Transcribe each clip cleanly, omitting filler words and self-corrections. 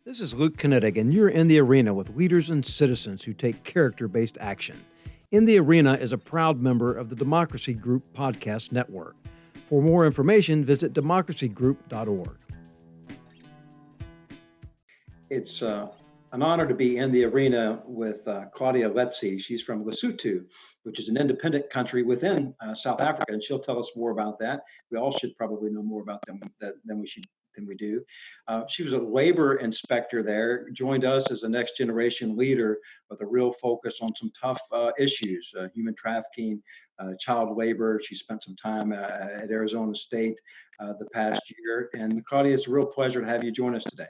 This is Luke Kinetic, and you're in the arena with leaders and citizens who take character based action. In the Arena is a proud member of the Democracy Group Podcast Network. For more information, visit democracygroup.org. It's an honor to be in the arena with Claudia Letsie. She's from Lesotho, which is an independent country within South Africa, and she'll tell us more about that. We all should probably know more about them than we do. She was a labor inspector there, joined us as a next generation leader with a real focus on some tough issues, human trafficking, child labor. She spent some time at Arizona State the past year. And Claudia, it's a real pleasure to have you join us today.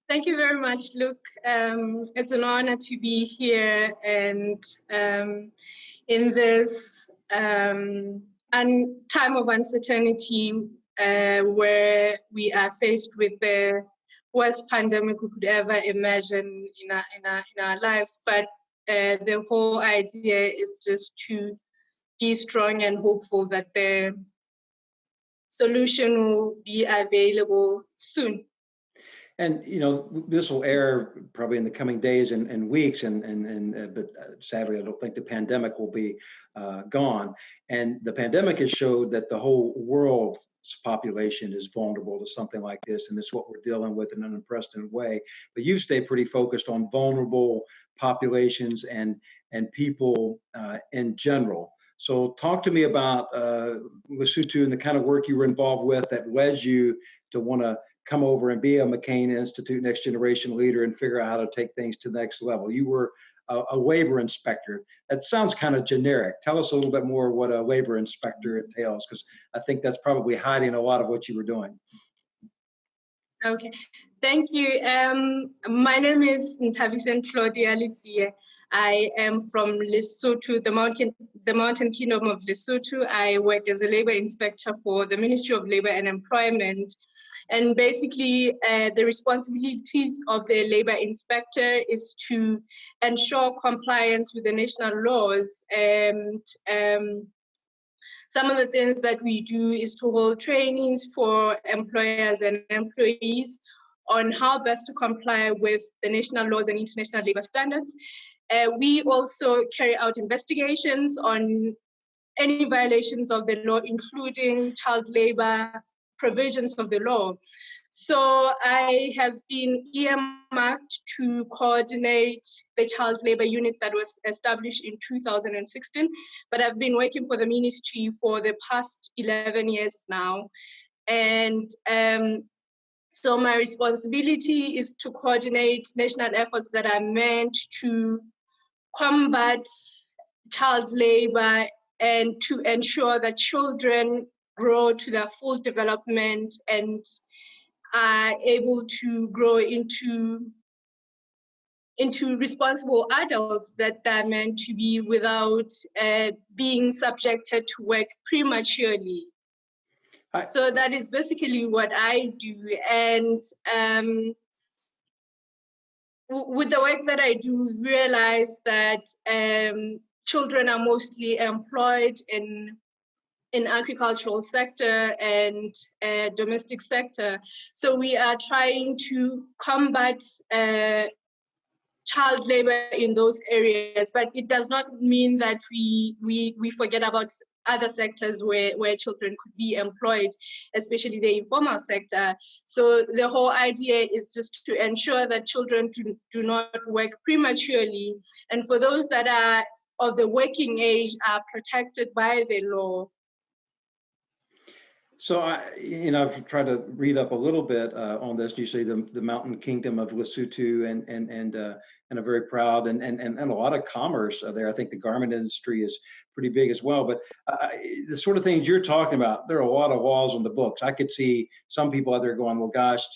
Thank you very much, Luke. It's an honor to be here and in this time of uncertainty where we are faced with the worst pandemic we could ever imagine in our lives. But the whole idea is just to be strong and hopeful that the solution will be available soon. And this will air probably in the coming days and weeks, but sadly, I don't think the pandemic will be gone. And the pandemic has showed that the whole world's population is vulnerable to something like this, and it's what we're dealing with in an unprecedented way. But you stay pretty focused on vulnerable populations and people in general. So talk to me about Lesotho and the kind of work you were involved with that led you to want to come over and be a McCain Institute Next Generation leader and figure out how to take things to the next level. You were a labor inspector. That sounds kind of generic. Tell us a little bit more what a labor inspector entails, because I think that's probably hiding a lot of what you were doing. Okay, thank you. My name is Nthabiseng Claudia Letsie. I am from Lesotho, the mountain kingdom of Lesotho. I work as a labor inspector for the Ministry of Labor and Employment. And basically, the responsibilities of the labor inspector is to ensure compliance with the national laws. And some of the things that we do is to hold trainings for employers and employees on how best to comply with the national laws and international labor standards. We also carry out investigations on any violations of the law, including child labor provisions of the law. So I have been earmarked to coordinate the child labor unit that was established in 2016, but I've been working for the ministry for the past 11 years now. And so my responsibility is to coordinate national efforts that are meant to combat child labor and to ensure that children grow to their full development and are able to grow into responsible adults that are meant to be without being subjected to work prematurely. So that is basically what I do. And with the work that I do, realize that children are mostly employed in agricultural sector and domestic sector. So we are trying to combat child labor in those areas, but it does not mean that we forget about other sectors where children could be employed, especially the informal sector. So the whole idea is just to ensure that children do not work prematurely, and for those that are of the working age are protected by the law. So I've tried to read up a little bit on this. You say the mountain kingdom of Lesotho and a very proud and a lot of commerce there. I think the garment industry is pretty big as well. But the sort of things you're talking about, there are a lot of laws on the books. I could see some people out there going, well, gosh,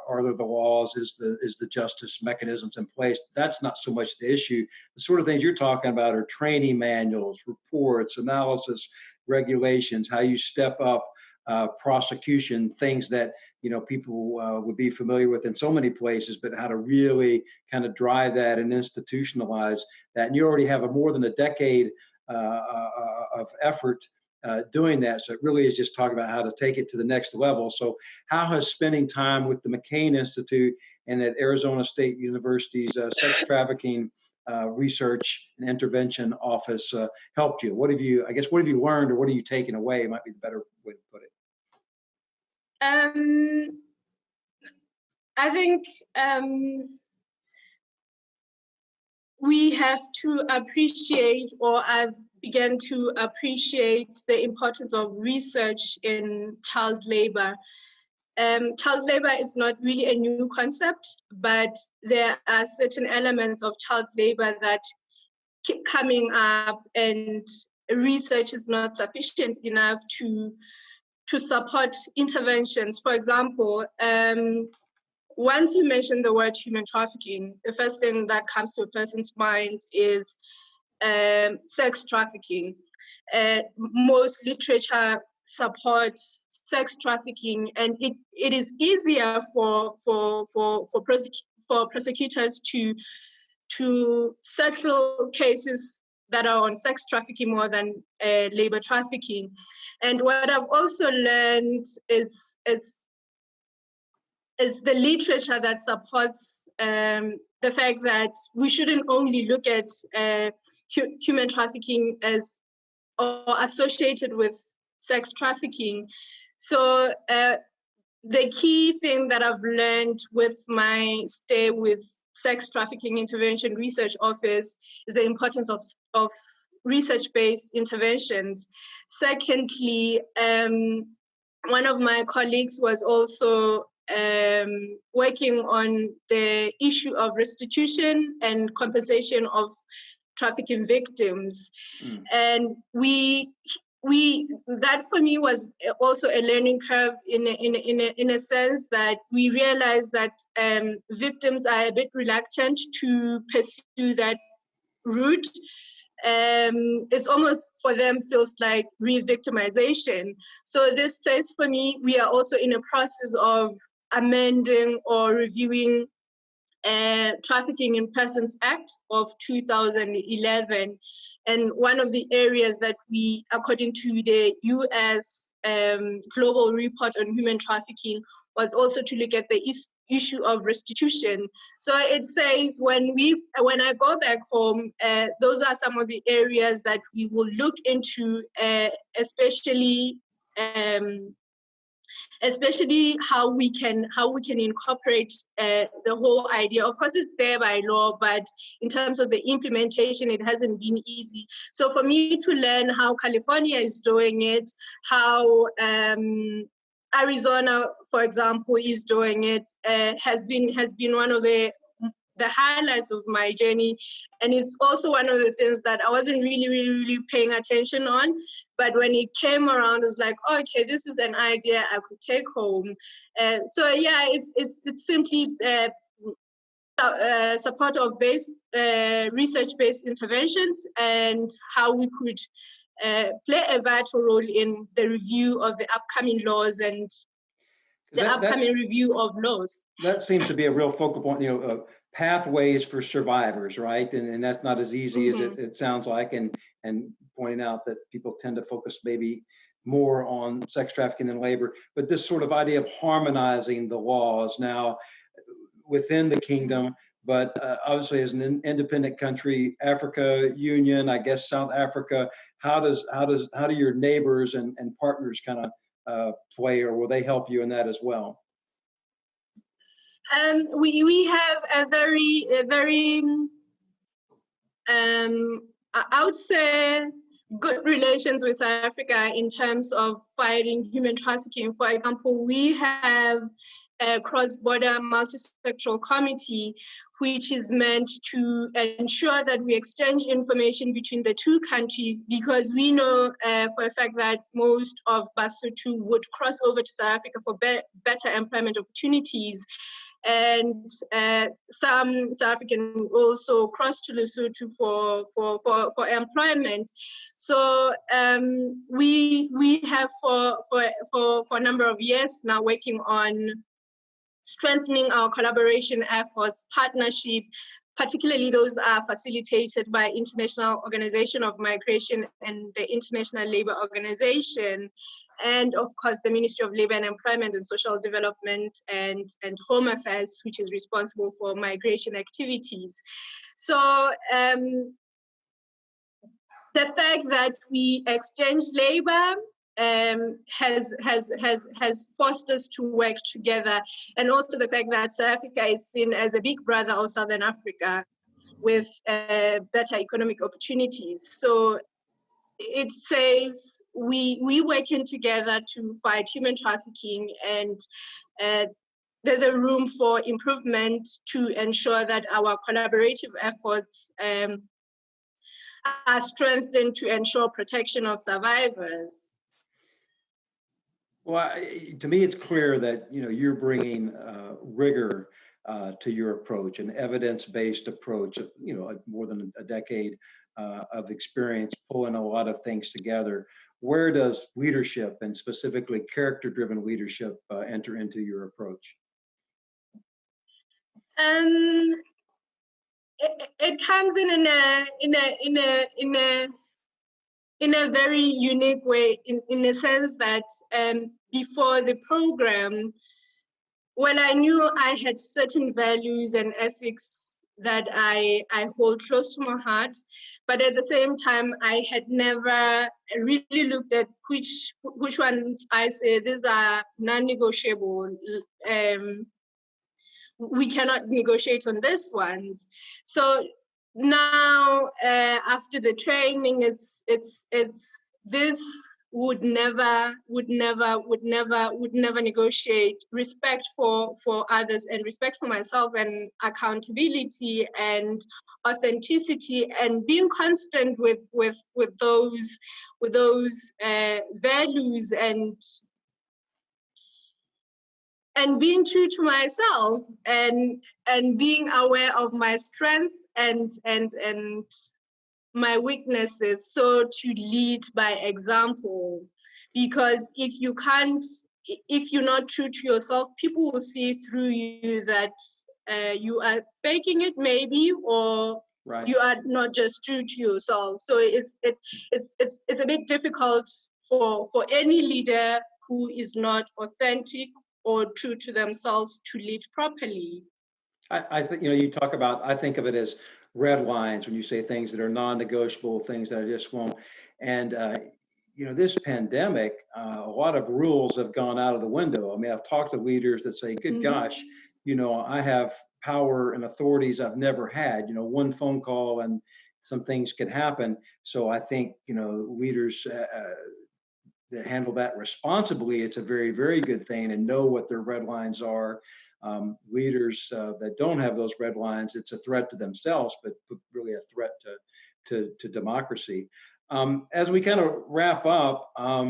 are there the laws? Is the justice mechanisms in place? That's not so much the issue. The sort of things you're talking about are training manuals, reports, analysis, regulations, how you step up prosecution, things that people would be familiar with in so many places, but how to really kind of drive that and institutionalize that. And you already have more than a decade of effort doing that. So it really is just talking about how to take it to the next level. So how has spending time with the McCain Institute and at Arizona State University's sex trafficking research and intervention office helped you? What have you learned, or what are you taking away? Might be the better way to put it. I think we have to appreciate, or I've begun to appreciate, the importance of research in child labor. Child labor is not really a new concept, but there are certain elements of child labor that keep coming up, and research is not sufficient enough to support interventions. For example, once you mention the word human trafficking, the first thing that comes to a person's mind is sex trafficking. Most literature supports sex trafficking, and it is easier for prosecutors to settle cases that are on sex trafficking more than labor trafficking. And what I've also learned is the literature that supports the fact that we shouldn't only look at human trafficking as or associated with sex trafficking. So the key thing that I've learned with my stay with Sex Trafficking Intervention Research Office is the importance of research-based interventions. Secondly, one of my colleagues was also working on the issue of restitution and compensation of trafficking victims. And that for me was also a learning curve in a sense that we realized that victims are a bit reluctant to pursue that route. It's almost for them feels like re-victimization. So this says for me, we are also in a process of amending or reviewing Trafficking in Persons Act of 2011. And one of the areas that we, according to the US Global Report on Human Trafficking, was also to look at the issue of restitution. So it says when I go back home, those are some of the areas that we will look into, especially how we can incorporate the whole idea. Of course, it's there by law, but in terms of the implementation, it hasn't been easy. So for me to learn how California is doing it, how Arizona, for example, is doing it, has been one of the highlights of my journey. And it's also one of the things that I wasn't really paying attention on. But when it came around, it's like, okay, this is an idea I could take home. So yeah, it's simply support of research-based interventions, and how we could play a vital role in the review of the upcoming laws and the upcoming review of laws. That seems to be a real focal point, pathways for survivors, right? And that's not as easy as it sounds like, and pointing out that people tend to focus maybe more on sex trafficking than labor, but this sort of idea of harmonizing the laws now within the kingdom, but obviously as an independent country, Africa Union, I guess South Africa, how do your neighbors and partners kind of play, or will they help you in that as well? We have a very I would say good relations with South Africa in terms of fighting human trafficking. For example, we have a cross-border multisectoral committee, which is meant to ensure that we exchange information between the two countries, because we know for a fact that most of Basotho would cross over to South Africa for better employment opportunities. And some South African also cross to Lesotho for employment. So we have for a number of years now working on strengthening our collaboration efforts, partnership, particularly those are facilitated by International Organization of Migration and the International Labour Organization, and of course the Ministry of Labour and Employment and Social Development and Home Affairs, which is responsible for migration activities. So the fact that we exchange labor has forced us to work together, and also the fact that South Africa is seen as a big brother of Southern Africa with better economic opportunities. So it says we working together to fight human trafficking, and there's a room for improvement to ensure that our collaborative efforts are strengthened to ensure protection of survivors. Well, to me, it's clear that you're bringing rigor to your approach, an evidence-based approach. More than a decade of experience pulling a lot of things together. Where does leadership, and specifically character-driven leadership, enter into your approach? It comes in a very unique way, in the sense that before the program, well, I knew I had certain values and ethics that I hold close to my heart, but at the same time, I had never really looked at which ones I say these are non-negotiable. We cannot negotiate on these ones. So now, after the training, it's this would never negotiate respect for others, and respect for myself, and accountability and authenticity, and being constant with those values, and being true to myself, and being aware of my strengths and my weaknesses, so to lead by example. Because if you're not true to yourself, people will see through you that you are faking it, maybe, or right. You are not just true to yourself. So it's a bit difficult for any leader who is not authentic or true to themselves to lead properly. I think you talk about. I think of it as red lines when you say things that are non-negotiable, things that I just won't. And this pandemic, a lot of rules have gone out of the window. I mean, I've talked to leaders that say, "Good gosh, I have power and authorities I've never had. One phone call and some things could happen." So I think leaders that handle that responsibly, it's a very, very good thing, and know what their red lines are. Leaders that don't have those red lines, it's a threat to themselves, but really a threat to democracy. As we kind of wrap up, I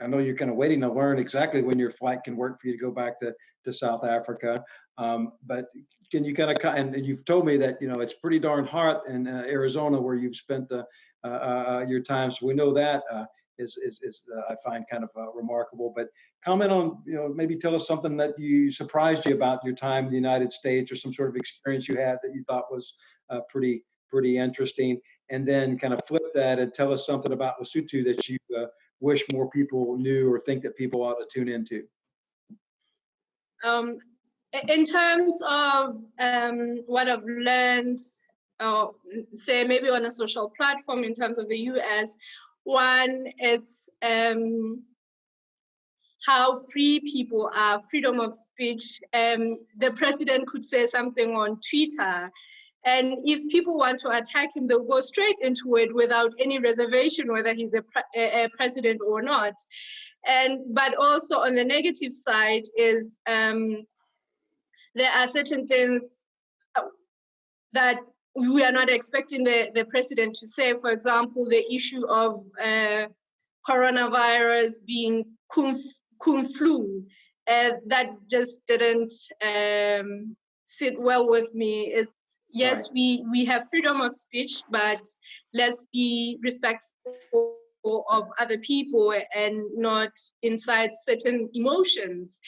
know you're kind of waiting to learn exactly when your flight can work for you to go back to South Africa. But can you kind of, and you've told me that it's pretty darn hot in Arizona where you've spent your time, so we know that is I find kind of remarkable. But comment on, maybe tell us something that surprised you about your time in the United States, or some sort of experience you had that you thought was pretty interesting, and then kind of flip that and tell us something about Lesotho that you wish more people knew, or think that people ought to tune into. In terms of what I've learned, say maybe on a social platform in terms of the US, one is how free people are, freedom of speech. The president could say something on Twitter, and if people want to attack him, they'll go straight into it without any reservation whether he's a president or not. But also on the negative side is there are certain things that we are not expecting the president to say. For example, the issue of coronavirus being Kung flu, that just didn't sit well with me. It's, yes, right. we have freedom of speech, but let's be respectful of other people and not incite certain emotions.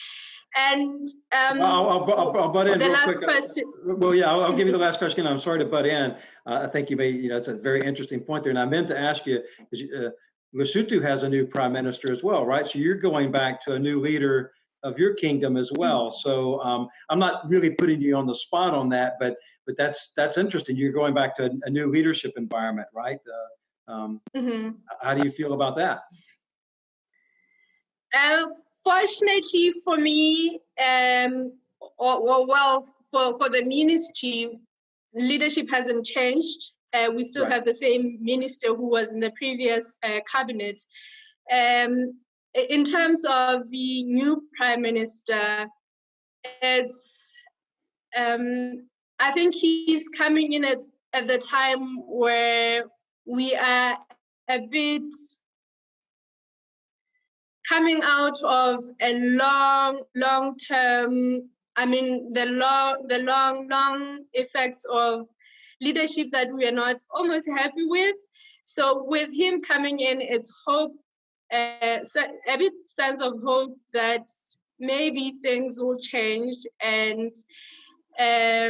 And I'll butt in the real last quick. question. Well, yeah, I'll give you the last question. I'm sorry to butt in. I think you made, it's a very interesting point there. And I meant to ask you, Lesotho has a new prime minister as well, right? So you're going back to a new leader of your kingdom as well. So I'm not really putting you on the spot on that, but that's interesting. You're going back to a new leadership environment, right? How do you feel about that? Fortunately for me, for the ministry, leadership hasn't changed. We still have the same minister who was in the previous cabinet. In terms of the new prime minister, it's I think he's coming in at the time where we are a bit coming out of a long-term, the long effects of leadership that we are not almost happy with. So with him coming in, it's hope, a bit sense of hope that maybe things will change, and we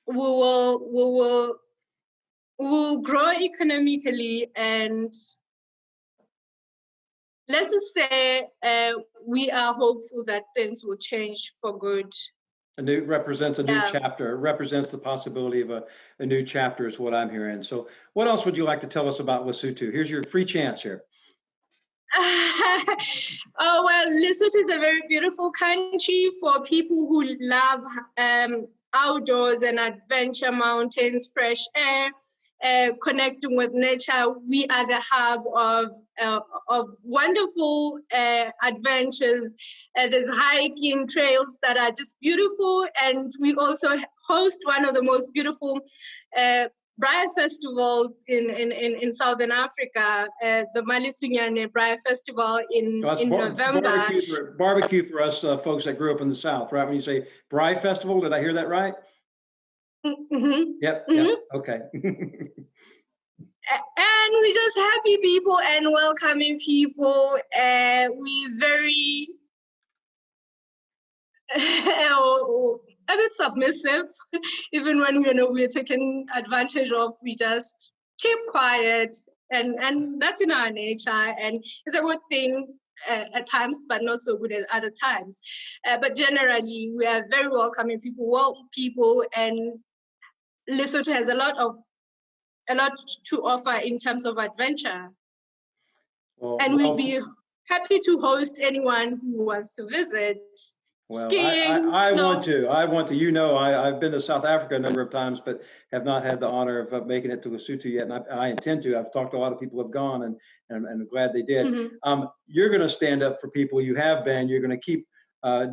will grow economically, and let's just say we are hopeful that things will change for good. Represents a new chapter. It represents the possibility of a new chapter is what I'm hearing. So what else would you like to tell us about Lesotho? Here's your free chance here. Oh, well, Lesotho is a very beautiful country for people who love outdoors and adventure, mountains, fresh air. Connecting with nature. We are the hub of wonderful adventures. There's hiking trails that are just beautiful, and we also host one of the most beautiful Braai festivals in Southern Africa, the Malisungane Braai Festival in November. Barbecue for us folks that grew up in the South, right? When you say Braai Festival, did I hear that right? Yep. Okay. And we just happy people and welcoming people. We very a bit submissive, even when we're taken advantage of. We just keep quiet, and that's in our nature, and it's a good thing at times, but not so good at other times. But generally, we are very welcoming people, warm people, and Lesotho has a lot to offer in terms of adventure. And we'd be happy to host anyone who wants to visit. Well, skiing, I want to. I've been to South Africa a number of times, but have not had the honor of making it to Lesotho yet. And I intend to. I've talked to a lot of people who have gone, and I'm glad they did. You're going to stand up for people. You have been. You're going to keep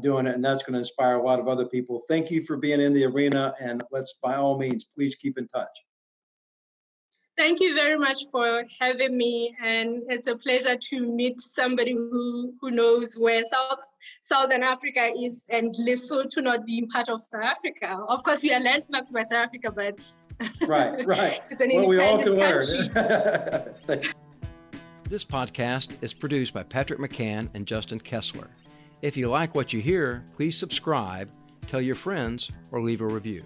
doing it, and that's going to inspire a lot of other people. Thank you for being in the arena, and let's, by all means, please keep in touch. Thank you very much for having me, and it's a pleasure to meet somebody who knows where Southern Africa is, and Lesotho not being part of South Africa. Of course, we are landlocked by South Africa, but right. It's an independent country. This podcast is produced by Patrick McCann and Justin Kessler. If you like what you hear, please subscribe, tell your friends, or leave a review.